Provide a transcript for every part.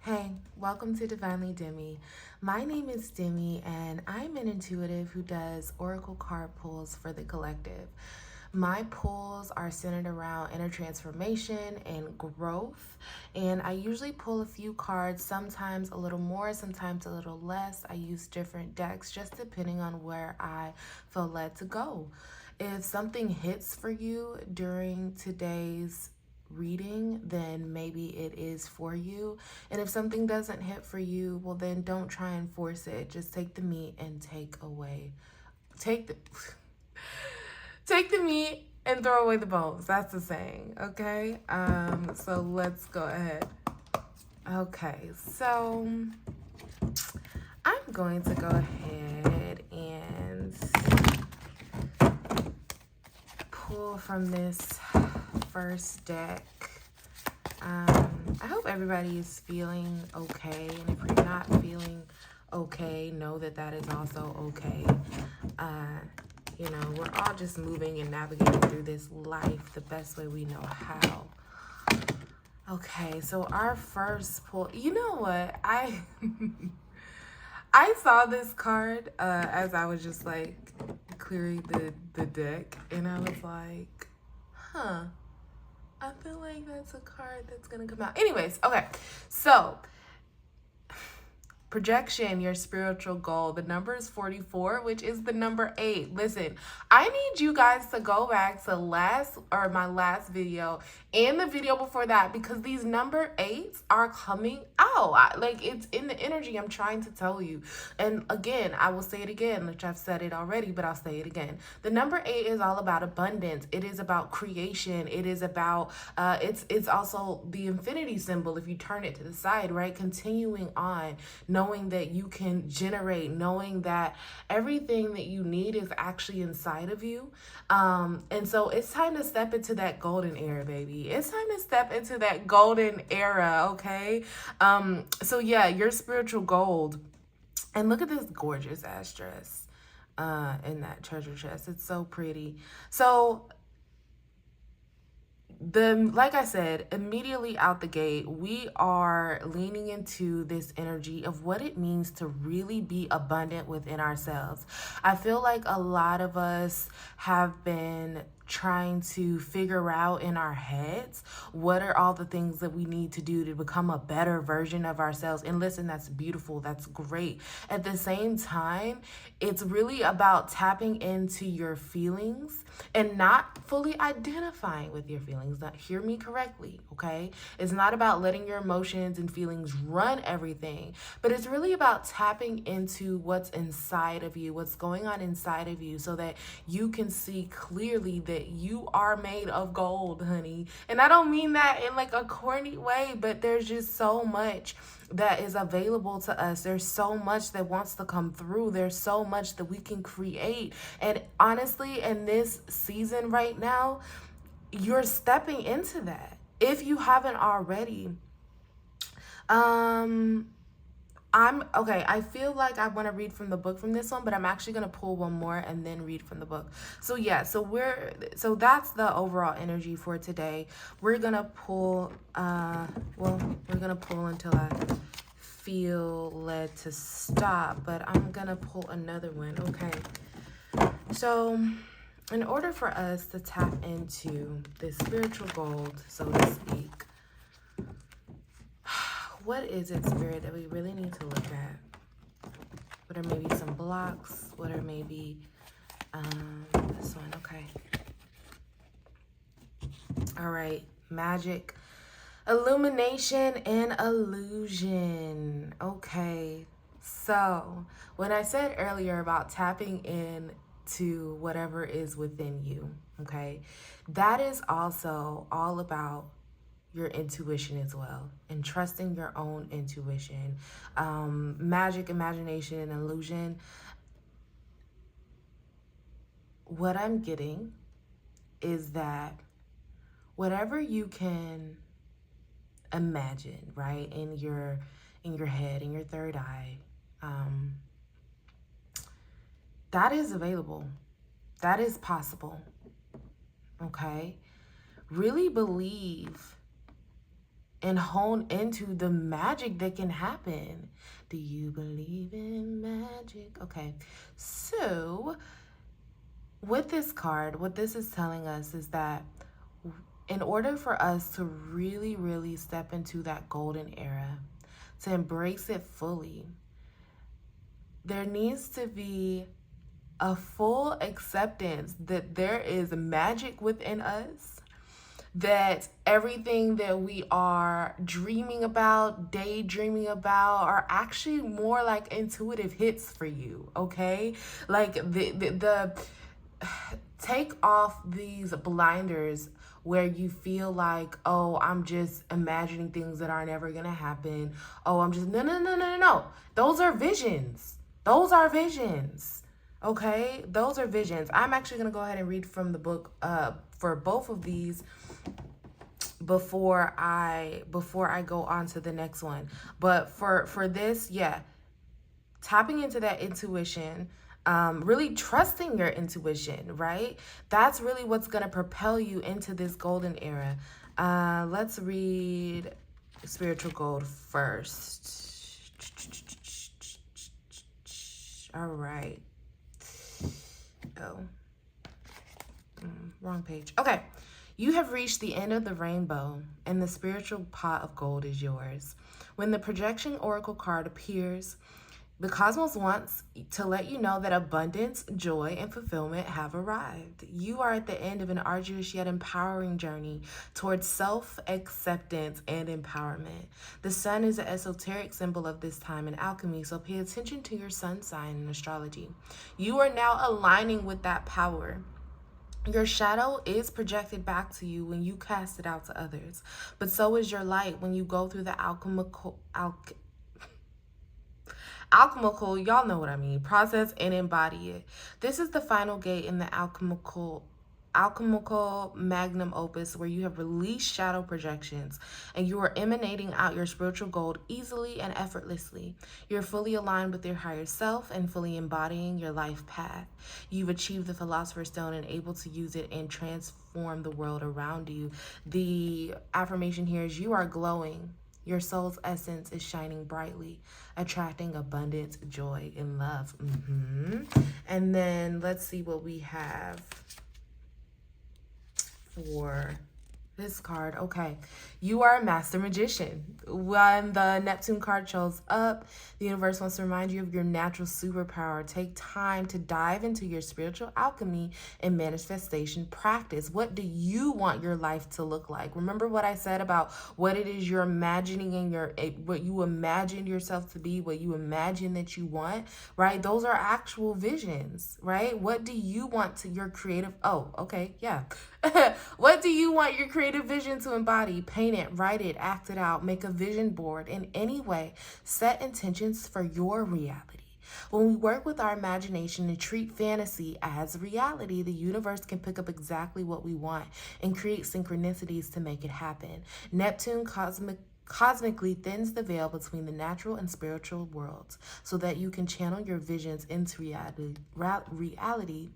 Hey, welcome to Divinely Demi. My name is Demi, and I'm an intuitive who does oracle card pulls for the collective. My pulls are centered around inner transformation and growth, and I usually pull a few cards, sometimes a little more, sometimes a little less. I use different decks just depending on where I feel led to go. If something hits for you during today's reading, then maybe it is for you. And if something doesn't hit for you, well, then don't try and force it. Just take the meat and take the take the meat and throw away the bones. That's the saying. Okay. So let's go ahead. Okay, so I'm going to go ahead and pull from this first deck. I hope everybody is feeling okay, and if you're not feeling okay, know that that is also okay. We're all just moving and navigating through this life the best way we know how. Okay, so our first pull, you know what? I saw this card as I was just like clearing the deck, and I was like, huh. I feel like that's a card that's gonna come out. Anyways, okay. So, projection, your spiritual goal. The number is 44, which is the number 8. Listen, I need you guys to go back to my last video and the video before that, because these number 8s are coming out. It's in the energy. I'm trying to tell you. And again, I will say it again, which I've said it already, but I'll say it again. The number 8 is all about abundance. It is about creation. It is about it's also the infinity symbol if you turn it to the side, right? Continuing on, knowing that you can generate, knowing that everything that you need is actually inside of you. And so it's time to step into that golden era, baby. It's time to step into that golden era, okay? So yeah, your spiritual gold. And look at this gorgeous ass dress in that treasure chest. It's so pretty. So like I said, immediately out the gate, we are leaning into this energy of what it means to really be abundant within ourselves. I feel like a lot of us have been trying to figure out in our heads what are all the things that we need to do to become a better version of ourselves. And listen, that's beautiful, that's great. At the same time, it's really about tapping into your feelings and not fully identifying with your feelings. Now, hear me correctly, okay? It's not about letting your emotions and feelings run everything, but it's really about tapping into what's inside of you, what's going on inside of you, so that you can see clearly that you are made of gold, honey. And I don't mean that in like a corny way, but there's just so much that is available to us. There's so much that wants to come through. There's so much that we can create. And honestly, in this season right now, you're stepping into that. If you haven't already, I feel like I want to read from the book from this one, but I'm actually going to pull one more and then read from the book. So yeah, so that's the overall energy for today. We're going to pull we're going to pull until I feel led to stop, but I'm going to pull another one. Okay. So, in order for us to tap into this spiritual gold, so to speak, what is it, Spirit, that we really need to look at? What are maybe some blocks? What are maybe this one? Okay. All right. Magic, illumination, and illusion. Okay. So when I said earlier about tapping in to whatever is within you, okay, that is also all about your intuition as well, and trusting your own intuition. Magic, imagination, and illusion. What I'm getting is that whatever you can imagine, right, in your head, in your third eye, that is available. That is possible. Okay? Really believe and hone into the magic that can happen. Do you believe in magic? Okay, so with this card, what this is telling us is that in order for us to really, really step into that golden era, to embrace it fully, there needs to be a full acceptance that there is magic within us, that everything that we are dreaming about, daydreaming about, are actually more like intuitive hits for you, okay? Like the take off these blinders where you feel like, oh, I'm just imagining things that are never gonna happen. Oh, I'm just, no. Those are visions. Those are visions. Okay? Those are visions. I'm actually gonna go ahead and read from the book for both of these before I go on to the next one. But for this, yeah, tapping into that intuition, really trusting your intuition, right? That's really what's going to propel you into this golden era. Let's read Spiritual Gold first. All right. Oh, wrong page. Okay. You have reached the end of the rainbow, and the spiritual pot of gold is yours. When the projection oracle card appears, the cosmos wants to let you know that abundance, joy, and fulfillment have arrived. You are at the end of an arduous yet empowering journey towards self-acceptance and empowerment. The sun is an esoteric symbol of this time in alchemy, so pay attention to your sun sign in astrology. You are now aligning with that power. Your shadow is projected back to you when you cast it out to others, but so is your light when you go through the alchemical, y'all know what I mean, process and embody it. This is the final gate in the alchemical magnum opus, where you have released shadow projections and you are emanating out your spiritual gold easily and effortlessly. You're fully aligned with your higher self and fully embodying your life path. You've achieved the Philosopher's Stone and able to use it and transform the world around you. The affirmation here is you are glowing. Your soul's essence is shining brightly, attracting abundance, joy, and love. And then let's see what we have for this card. Okay, you are a master magician. When the Neptune card shows up, the universe wants to remind you of your natural superpower. Take time to dive into your spiritual alchemy and manifestation practice. What do you want your life to look like? Remember what I said about what it is you're imagining in what you imagine yourself to be, what you imagine that you want, right? Those are actual visions, right? What do you want to your creative? Oh, okay, yeah. What do you want your creative vision to embody? Paint it, write it, act it out, make a vision board. In any way, set intentions for your reality. When we work with our imagination and treat fantasy as reality, the universe can pick up exactly what we want and create synchronicities to make it happen. Neptune cosmically thins the veil between the natural and spiritual worlds so that you can channel your visions into reality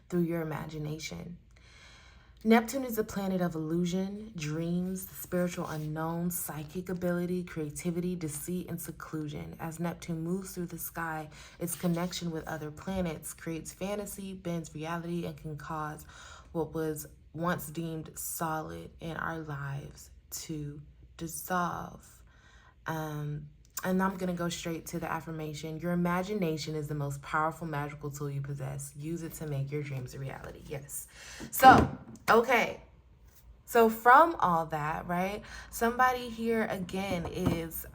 through your imagination. Neptune is a planet of illusion, dreams, the spiritual unknown, psychic ability, creativity, deceit, and seclusion. As Neptune moves through the sky, its connection with other planets creates fantasy, bends reality, and can cause what was once deemed solid in our lives to dissolve. And I'm going to go straight to the affirmation. Your imagination is the most powerful magical tool you possess. Use it to make your dreams a reality. Yes. So, okay. So from all that, right? Somebody here again is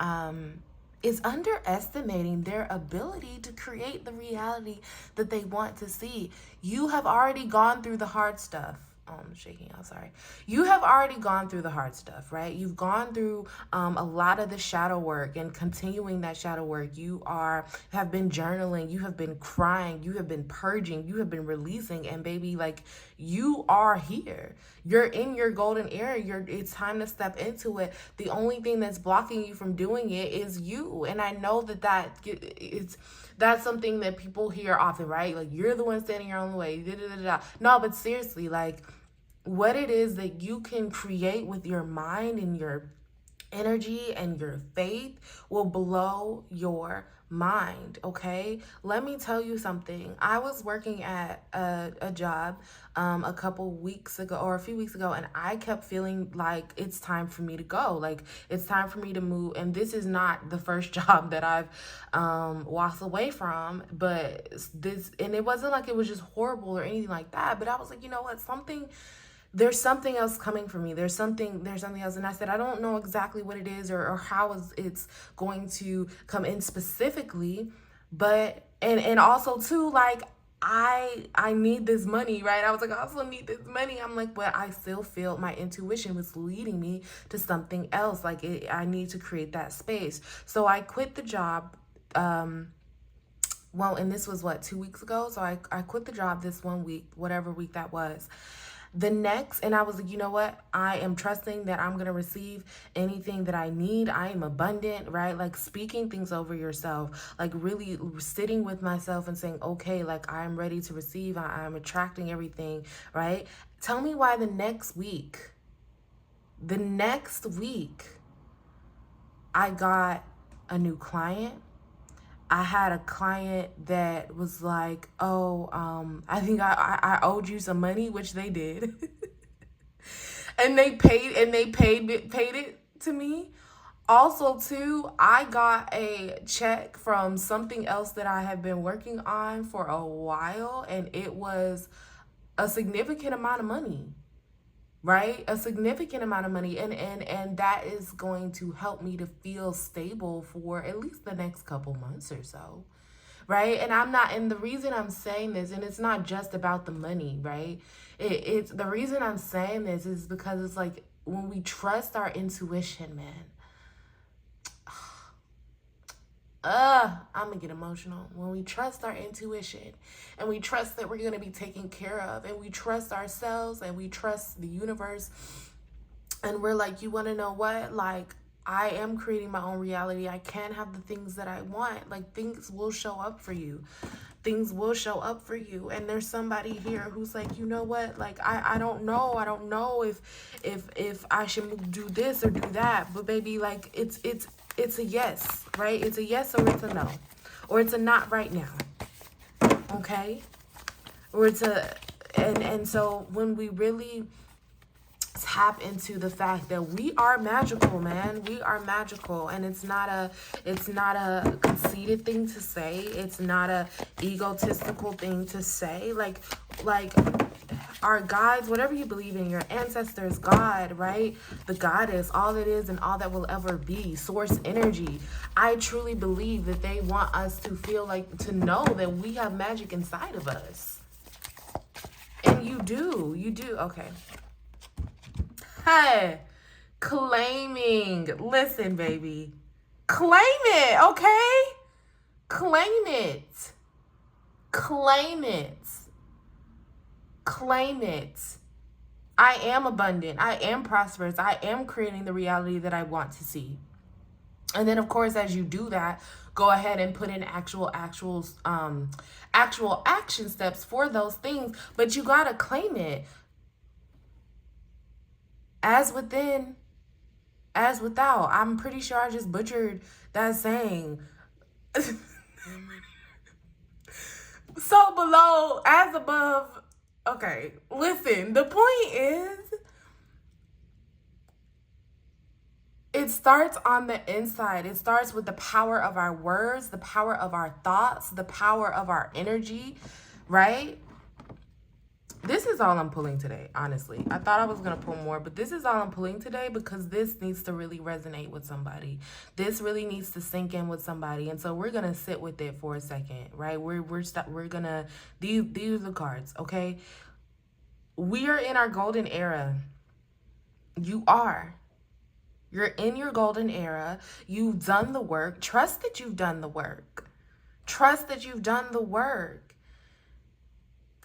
underestimating their ability to create the reality that they want to see. You have already gone through the hard stuff. Oh, I'm shaking out, sorry. You have already gone through the hard stuff, right? You've gone through a lot of the shadow work and continuing that shadow work. You have been journaling, you have been crying, you have been purging, you have been releasing, and baby, like, you are here. You're in your golden era. It's time to step into it. The only thing that's blocking you from doing it is you. And I know that's something that people hear often, right? Like, you're the one standing your own way. No, but seriously, like, what it is that you can create with your mind and your energy and your faith will blow your mind. Okay, let me tell you something. I was working at a job a couple weeks ago or a few weeks ago, and I kept feeling like it's time for me to go, like it's time for me to move. And this is not the first job that I've walked away from, but this, and it wasn't like it was just horrible or anything like that, but I was like, you know what, there's something else coming for me. There's something else. And I said, I don't know exactly what it is, or how it's going to come in specifically, but, and also too, like, I need this money, right? I was like, I also need this money. I'm like, but I still feel my intuition was leading me to something else. Like, I need to create that space. So I quit the job. Well, and this was what, 2 weeks ago? So I quit the job this one week, whatever week that was. The next, and I was like, you know what? I am trusting that I'm going to receive anything that I need. I am abundant, right? Like, speaking things over yourself, like really sitting with myself and saying, okay, like, I'm ready to receive. I'm attracting everything, right? Tell me why the next week, I got a new client. I had a client that was like, oh, I think I owed you some money, which they did. And they paid it to me. Also, too, I got a check from something else that I have been working on for a while, and it was a significant amount of money, right? A significant amount of money, and that is going to help me to feel stable for at least the next couple months or so, right? And the reason I'm saying this, and it's not just about the money, right? It's the reason I'm saying this is because it's like, when we trust our intuition, man, I'm gonna get emotional. When we trust our intuition, and we trust that we're gonna be taken care of, and we trust ourselves, and we trust the universe, and we're like, you wanna know what? Like, I am creating my own reality. I can have the things that I want. Like, things will show up for you. Things will show up for you. And there's somebody here who's like, you know what? Like, I don't know. I don't know if I should do this or do that. But baby, like, it's a yes, right? It's a yes or it's a no. Or it's a not right now. Okay? Or it's a, and so when we really tap into the fact that we are magical, man. We are magical, and it's not a conceited thing to say. It's not a egotistical thing to say. Like our guides, whatever you believe in, your ancestors, God, right? The goddess, all it is and all that will ever be, source energy. I truly believe that they want us to feel like, to know that we have magic inside of us. And you do. Okay. Hey, claiming. Listen, baby. Claim it, okay? Claim it. Claim it. Claim it. I am abundant. I am prosperous. I am creating the reality that I want to see. And then, of course, as you do that, go ahead and put in actual action steps for those things. But you gotta claim it. As within, as without. I'm pretty sure I just butchered that saying. So below, as above. Okay, listen, the point is, it starts on the inside. It starts with the power of our words, the power of our thoughts, the power of our energy, right? This is all I'm pulling today, honestly. I thought I was going to pull more, but this is all I'm pulling today because this needs to really resonate with somebody. This really needs to sink in with somebody. And so we're going to sit with it for a second, right? We're going to, these are the cards, okay? We are in our golden era. You are. You're in your golden era. You've done the work. Trust that you've done the work. Trust that you've done the work.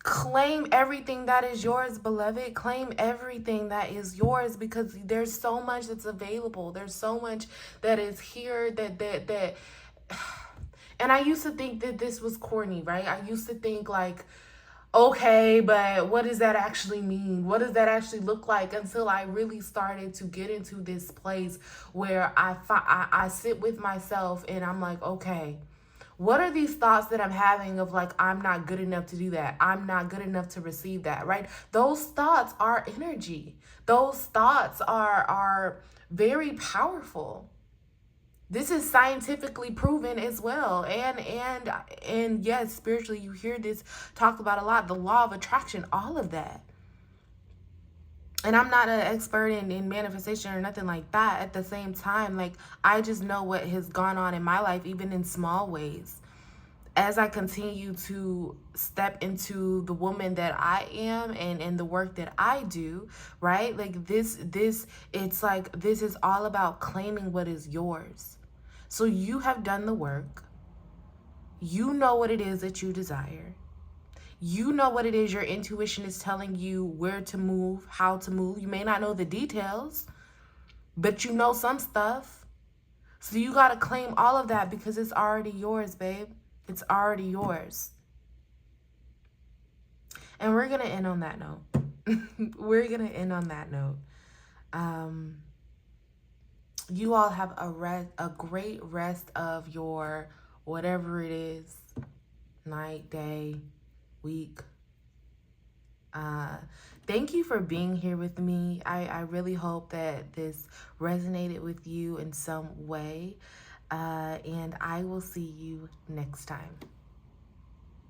Claim everything that is yours, beloved. Claim everything that is yours, because there's so much that's available. There's so much that is here that and I used to think that this was corny, right? I used to think like, Okay, but what does that actually mean? What does that actually look like? Until I really started to get into this place where I sit with myself and I'm like, okay, what are these thoughts that I'm having of like, I'm not good enough to do that? I'm not good enough to receive that, right? Those thoughts are energy. Those thoughts are very powerful. This is scientifically proven as well. And yes, spiritually you hear this talked about a lot. The law of attraction, all of that. And I'm not an expert in manifestation or nothing like that. At the same time, like, I just know what has gone on in my life, even in small ways. As I continue to step into the woman that I am and the work that I do, right? Like it's like this is all about claiming what is yours. So you have done the work. You know what it is that you desire. You know what it is your intuition is telling you where to move, how to move. You may not know the details, but you know some stuff. So you got to claim all of that because it's already yours, babe. It's already yours. And we're going to end on that note. We're going to end on that note. You all have a great rest of your whatever it is, night, day, week. Thank you for being here with me. I really hope that this resonated with you in some way. And I will see you next time.